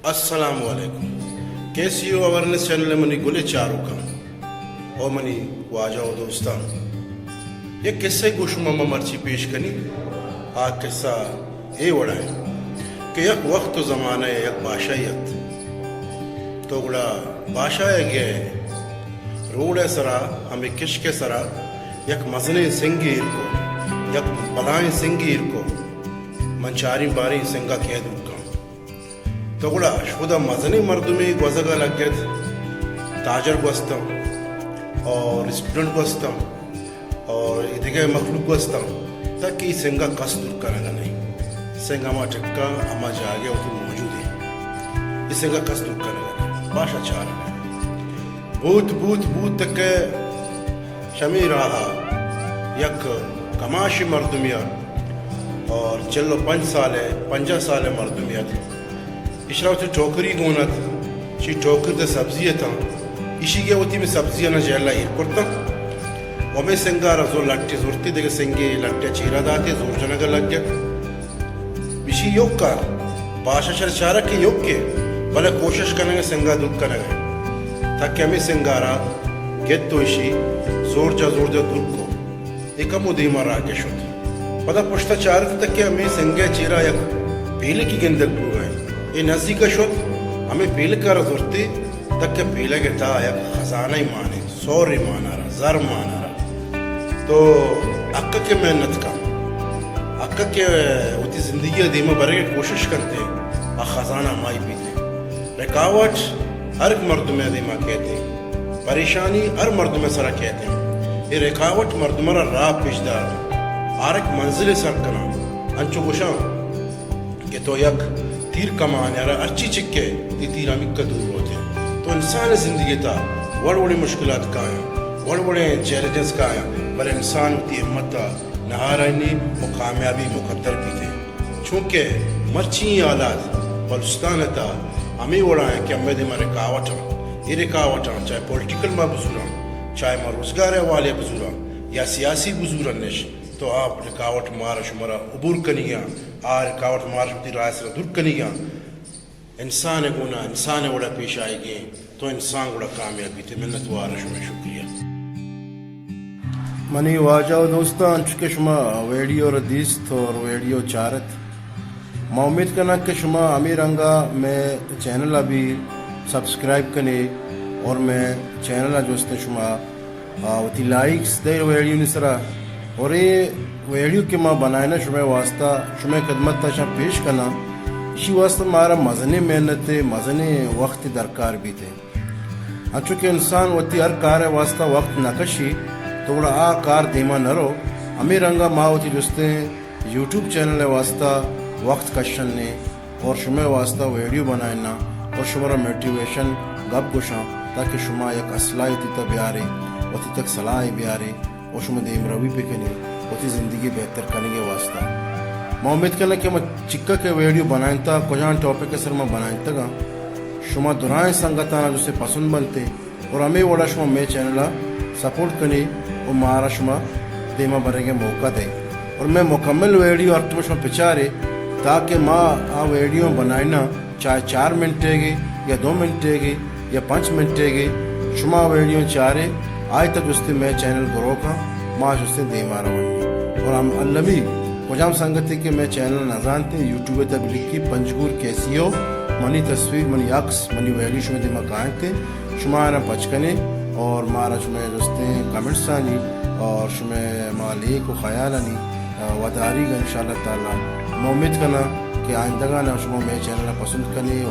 السلام علیکم. کیسی ہو اویرنیس چینل منی گلے چارو کا او منی واجہ و دوستان یہ قصے کو شما مرچی پیش کنی. آ قصہ اے وڑا ہے کہ یک وقت و زمانہ یک بادشاہیت تو گڑا بادشاہ گئے روڑے سرا ہمیں کشک سرا یک مزنے سنگیر کو یک بلائیں سنگیر کو منچاری باری سنگا کہہ دوں کا تو گڑا شدہ مزنی مردمی گوزگا لگ گئے تاجر گوستا اور اسٹوڈنٹ گوستا اور دیگر مخلوق گوستا تاکہ یہ سنگا کس دور کرنا نہیں. سنگا ما ٹکا اما جاگے وہ تو موجود ہے. یہ سنگا کس دور کرنا نہیں باشا چار بوت بوت بوت تک شمی رہا یک کماشی مردمیت اور چلو 5 سالے 50 سالے مردمیت اشراوتی ٹوکری گونت چی ٹوکر دے سبزی تا اسی گیا ہوتی میں سبزی نہ جہلا ہیر کرتا ومیں سنگا رزو لٹی زورتی دیکھ سنگی لٹی چیرہ داتے زور جنگا لگ گیا اسی یوک کا باشا شر چارہ کے یوک کے بلے کوشش کرنے گا سنگا دودھ کرنے گا تاکہ ہمیں سنگارا گیت تو اسی زور جا دودھ کو ایک ہم دیما را کے شد پتا پشتا چارہ تک کہ ہمیں سنگا چیرہ یک پیلے کی گندگ ہو گئے یہ نزدیک شد ہمیں پیل کا رزورتی تک کہ پیلے کے تا یک خزانہ ہی مانے سوری مانا رہا زر مانا رہا تو اکا کے محنت کا اکا کے ہوتی زندگی دیمہ برے کے کوشش کرتے اور خزانہ مائی پیتے رکاوٹ ہر ایک مردمہ دیمہ کہتے پریشانی ہر مردمہ سرا کہتے یہ رکاوٹ مردمہ راہ پیشدار ہر ایک منزل سر کنا انچو گوشاں کہ تو یک تیر کمان یا اچھی چکے تی تیر ہمیں دور ہوتے ہیں تو انسان زندگی تا وڑی مشکلات کا ہیں وڑے چیلنجز کا ہیں بل انسان تی ہمت تا نہارائنی و کامیابی مقدر بھی تھے چونکہ مرچی آلات بلوچستان تا ہمیں وڑا ہیں کہ ہمیں دے میں رکاوٹاں یہ رکاوٹاں چاہے پولیٹیکل میں بزوراں چاہے میں روزگار والے بزوراں یا سیاسی بزوراں نش تو آپ رکاوٹ مارا شمارا عبور کنی گیا رکاوٹ مارا شمتی رائے سر دور کنی گیا انسان گونا انسان وڑا پیش آئے گئے تو انسان وڑا کامیابی تھے. منت وارا شما شکریہ. منی واجہ و دوستان چکے شما ویڈیو ردیست اور ویڈیو چارت میں امید کرنا کہ شما امیر رنگا میں چینل ابھی سبسکرائب کنے اور میں چینل جوستے شما وتی لائکس دے ویڈیو نسرا اور یہ ویڈیو کے ماں بنائنا شمع واسطہ شمع خدمت تشا پیش کرنا اسی واسطہ ہمارا مزنے محنت مزنے وقت درکار بھی تھے. چونکہ انسان وتی ہر کار واسطہ وقت نکشی تو بڑا آ کار دیما نہ رو ہمیں رنگا ماں ہوتی جستے ہیں یوٹیوب چینل واسطہ وقت کشن نے اور شمع واسطہ ویڈیو بنائنا اور شمارا موٹیویشن گپ گشاں تاکہ شما یک اصلاحی تا بیارے وتی تک صلاحی بیارے اور شما دیم روی پہ کنی ہوتی زندگی بہتر کرنے کے واسطہ. میں امید کرنا کہ میں چکا کے ویڈیو بنائیں تا کجان ٹاپک کے سر میں بنائیں تا شما دورائیں سنگتانا جو سے پسند بنتے اور ہمیں وڑا شما میں چینلہ سپورٹ کنی اور مارا شما دیما برے کے موقع دے اور میں مکمل ویڈیو ہر شما پچارے تاکہ ماں آ ویڈیو بنائنا چاہے 4 منٹے گی یا 2 منٹے گی یا 5 منٹے گی شما ویڈیو چارے آج تک جستے میں چینل گرو کا ماں جستے دے مارا ہوئی اور ہم اللہی کجام سنگتی کہ میں چینل نہ جانتے یوٹیوب تب لکھی پنجگور کیسی ہو منی تصویر منی عکس منی ویڈیو شما دے مکائیں تھے شما آنا پچکنے اور مارا شما جستے کمنٹس آنی اور شما مالی کو خیال آنی وداری گا انشاءاللہ تعالی. میں امید کرنا کہ آئندگانا شما میں چینل پسند کرنے